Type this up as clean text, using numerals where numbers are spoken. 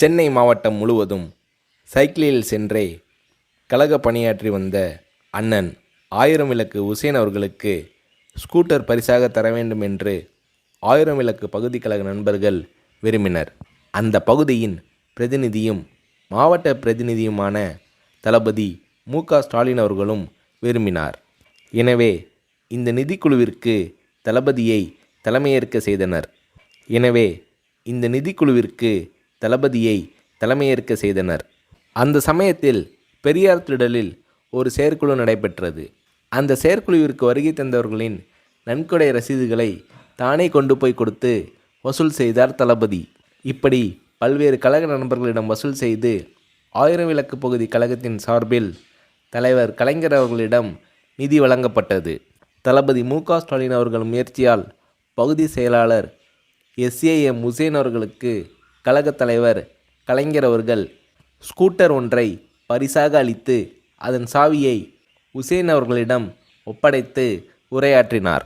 சென்னை மாவட்டம் முழுவதும் சைக்கிளில் சென்றே கழக பணியாற்றி வந்த அண்ணன் ஆயிரம் விளக்கு உசேன் அவர்களுக்கு ஸ்கூட்டர் பரிசாக தர வேண்டும் என்று ஆயிரம் விளக்கு பகுதி கழக நண்பர்கள் விரும்பினர். அந்த பகுதியின் பிரதிநிதியும் மாவட்ட பிரதிநிதியுமான தளபதி மு.க.ஸ்டாலின் அவர்களும் விரும்பினார். எனவே இந்த நிதிக்குழுவிற்கு தளபதியை தலைமையேற்க செய்தனர். அந்த சமயத்தில் பெரியார் திடலில் ஒரு செயற்குழு நடைபெற்றது. அந்த செயற்குழுவிற்கு வருகை தந்தவர்களின் நன்கொடை ரசீதுகளை தானே கொண்டு போய் கொடுத்து வசூல் செய்தார் தளபதி. இப்படி பல்வேறு கழக நண்பர்களிடம் வசூல் செய்து ஆயிரம் விளக்கு பகுதி கழகத்தின் சார்பில் தலைவர் கலைஞர் அவர்களிடம் நிதி வழங்கப்பட்டது. தளபதி மு.க.ஸ்டாலின் அவர்கள் முயற்சியால் பகுதி செயலாளர் எஸ்.ஏ.எம். உசேன் அவர்களுக்கு கழக தலைவர் கலைஞர் அவர்கள் ஸ்கூட்டர் ஒன்றை பரிசாக அளித்து அதன் சாவியை உசேன் அவர்களிடம் ஒப்படைத்து உரையாற்றினார்.